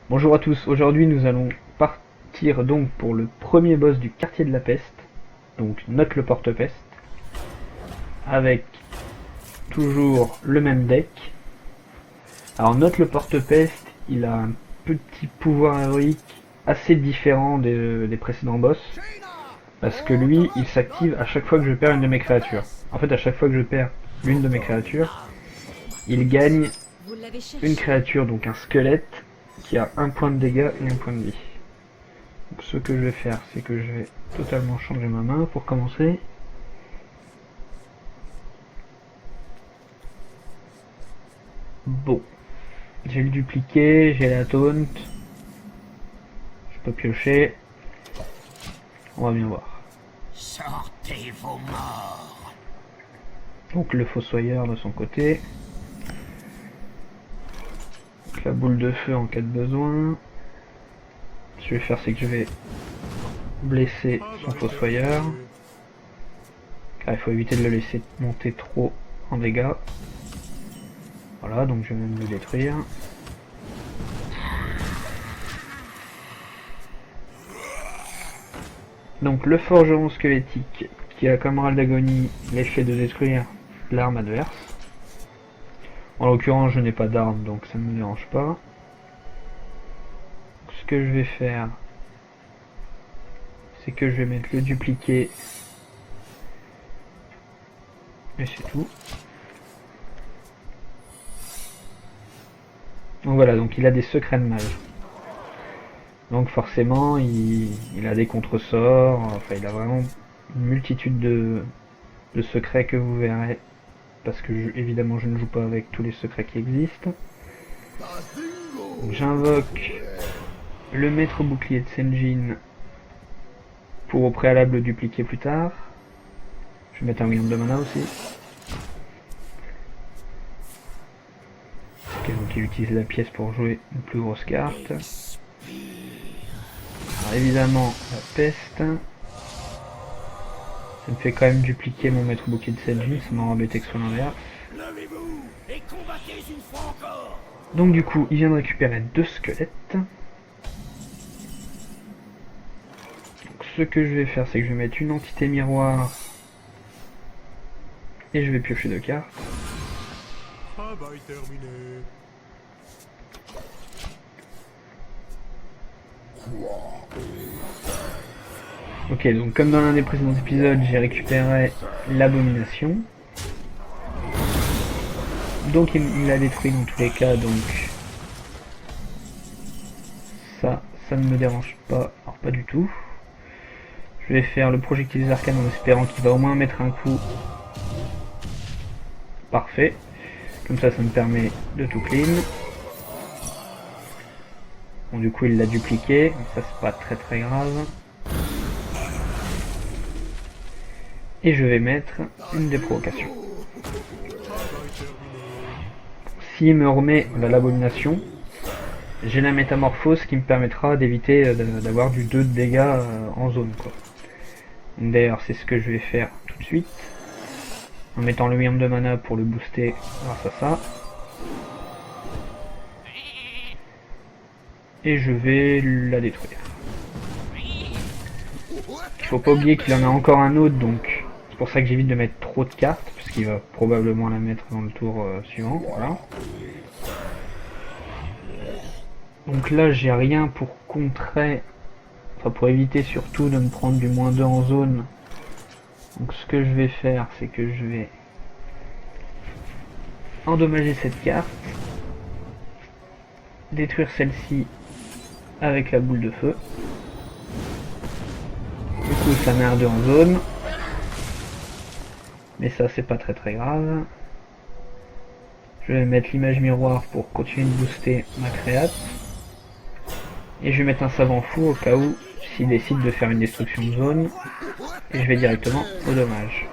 Bonjour à tous, aujourd'hui nous allons partir donc pour le premier boss du quartier de la peste, donc note le porte-peste, avec toujours le même deck. Alors note le porte-peste, il a un petit pouvoir héroïque assez différent des précédents boss, parce que lui il s'active à chaque fois que je perds une de mes créatures. En fait à chaque fois que je perds l'une de mes créatures, il gagne une créature, donc un squelette, qui a un point de dégâts et un point de vie. Donc, ce que je vais faire, c'est que je vais totalement changer ma main pour commencer. Bon, j'ai le dupliqué, j'ai la taunt. Je peux piocher. On va bien voir. Sortez vos morts. Donc le fossoyeur de son côté. Donc, la boule de feu en cas de besoin. Ce que je vais faire, c'est que je vais blesser son fossoyeur. Car il faut éviter de le laisser monter trop en dégâts. Voilà, donc je vais même le détruire. Donc le forgeron squelettique qui a comme râle d'agonie l'effet de détruire l'arme adverse. En l'occurrence je n'ai pas d'arme donc ça ne me dérange pas. Ce que je vais faire, c'est que je vais mettre le dupliqué et c'est tout. Donc voilà, donc il a des secrets de mage. Donc forcément il a des contresorts, enfin il a vraiment une multitude de secrets que vous verrez. Parce que évidemment je ne joue pas avec tous les secrets qui existent. J'invoque le maître bouclier de Sen'jin pour au préalable le dupliquer plus tard. Je vais mettre un William de mana aussi. Ok, donc il utilise la pièce pour jouer une plus grosse carte. Alors évidemment la peste. Ça me fait quand même dupliquer mon maître bouclier de Sen'jin, ça m'a embêté que ce soit l'inverse. Donc du coup, il vient de récupérer 2 squelettes. Donc, ce que je vais faire, c'est que je vais mettre une entité miroir. Et je vais piocher 2 cartes. Ok, donc comme dans l'un des précédents épisodes, j'ai récupéré l'abomination. Donc il l'a détruit dans tous les cas, donc ça ne me dérange pas, alors pas du tout. Je vais faire le projectile des arcanes en espérant qu'il va au moins mettre un coup. Parfait. Comme ça me permet de tout clean. Bon, du coup il l'a dupliqué, mais ça c'est pas très grave. Et je vais mettre une des provocations. S'il me remet l'abomination, j'ai la métamorphose qui me permettra d'éviter d'avoir du 2 de dégâts en zone, quoi. D'ailleurs c'est ce que je vais faire tout de suite. En mettant le William de mana pour le booster grâce à ça. Et je vais la détruire. Il faut pas oublier qu'il en a encore un autre, donc c'est pour ça que j'évite de mettre trop de cartes, parce qu'il va probablement la mettre dans le tour suivant. Voilà. Donc là j'ai rien pour contrer, enfin pour éviter surtout de me prendre du -2 en zone. Donc ce que je vais faire, c'est que je vais endommager cette carte, détruire celle-ci avec la boule de feu. Du coup ça met un 2 en zone, mais ça c'est pas très grave. Je vais mettre l'image miroir pour continuer de booster ma créate. Et je vais mettre un savant fou au cas où s'il décide de faire une destruction de zone. Et je vais directement au dommage.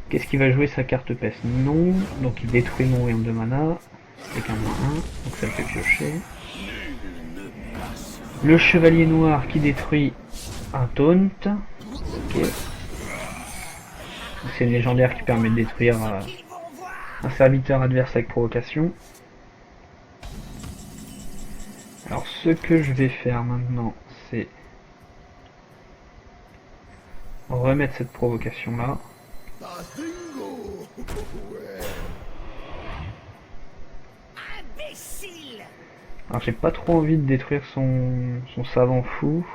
Qu'est-ce qu'il va jouer sa carte peste? Non. Donc il détruit mon royaume de mana. Avec un -1. Donc ça me fait piocher. Le chevalier noir qui détruit un taunt. Ok. C'est une légendaire qui permet de détruire un serviteur adverse avec provocation. Alors ce que je vais faire maintenant, c'est remettre cette provocation là. Imbécile! Alors j'ai pas trop envie de détruire son savant fou.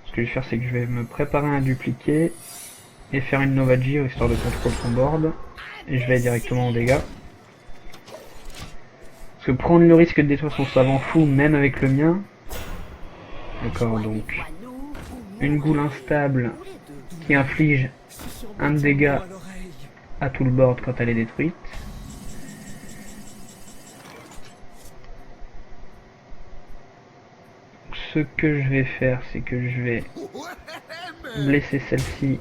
Ce que je vais faire, c'est que je vais me préparer un dupliqué et faire une Nova Gire histoire de contrôler son board. Et je vais aller directement aux dégâts. Parce que prendre le risque de détruire son savant fou, même avec le mien. D'accord, donc une goule instable qui inflige un dégât à tout le board quand elle est détruite. Ce que je vais faire, c'est que je vais blesser celle-ci.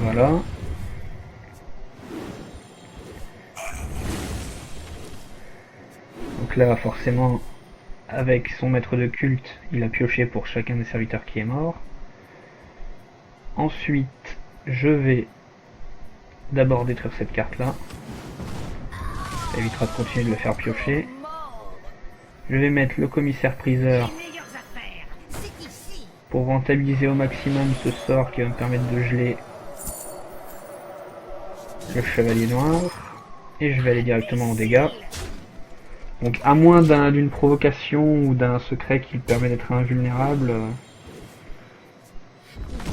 Voilà. Donc là, forcément, avec son maître de culte, il a pioché pour chacun des serviteurs qui est mort. Ensuite, je vais d'abord détruire cette carte-là. Ça évitera de continuer de le faire piocher. Je vais mettre le commissaire-priseur pour rentabiliser au maximum ce sort qui va me permettre de geler le chevalier noir. Et je vais aller directement aux dégâts. Donc à moins d'une provocation ou d'un secret qui permet d'être invulnérable.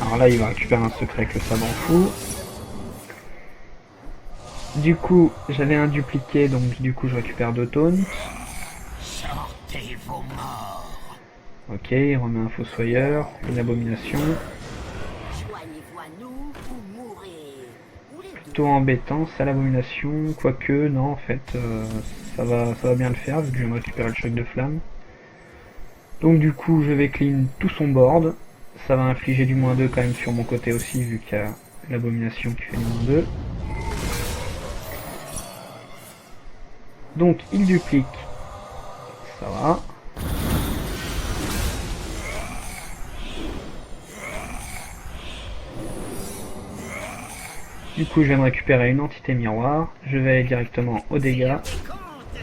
Alors là il va récupérer un secret que ça m'en fout. Du coup j'avais un dupliqué, donc du coup je récupère 2 taunts. Sortez vos morts. Ok, il remet un fossoyeur, une abomination. Joignez-vous à nous ou mourrez. Plutôt embêtant, ça l'abomination, quoique non en fait ça va bien le faire vu que je viens de récupérer le choc de flamme. Donc du coup je vais clean tout son board, ça va infliger du -2 quand même sur mon côté aussi vu qu'il y a l'abomination qui fait du -2. Donc il duplique, ça va. Du coup je viens de récupérer une entité miroir, je vais aller directement aux dégâts,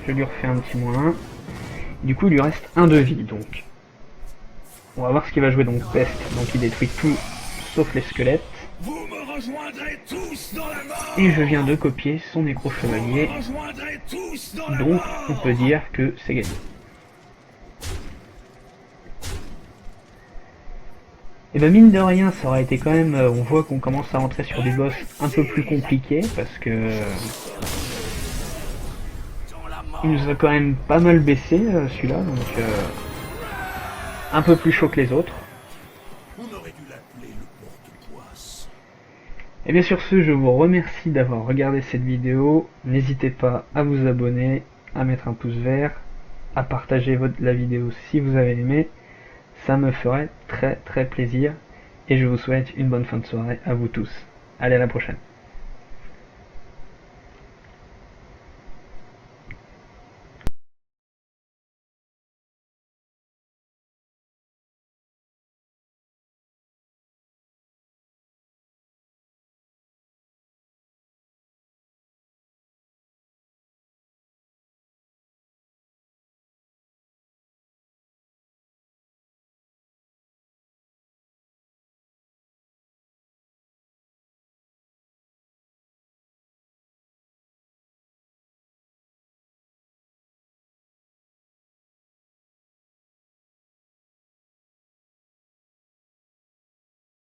je lui refais un petit -1. Du coup il lui reste 1 de vie, donc on va voir ce qu'il va jouer. Donc peste, donc il détruit tout sauf les squelettes. Vous me rejoindrez tous dans la mort. Et je viens de copier son nécro-chevalier, donc on peut dire que c'est gagné. Et ben mine de rien, ça aurait été quand même, on voit qu'on commence à rentrer sur des boss un peu plus compliqués, parce que il nous a quand même pas mal baissé celui-là, donc un peu plus chaud que les autres. Et bien sur ce, je vous remercie d'avoir regardé cette vidéo, n'hésitez pas à vous abonner, à mettre un pouce vert, à partager la vidéo si vous avez aimé. Ça me ferait très plaisir et je vous souhaite une bonne fin de soirée à vous tous. Allez, à la prochaine.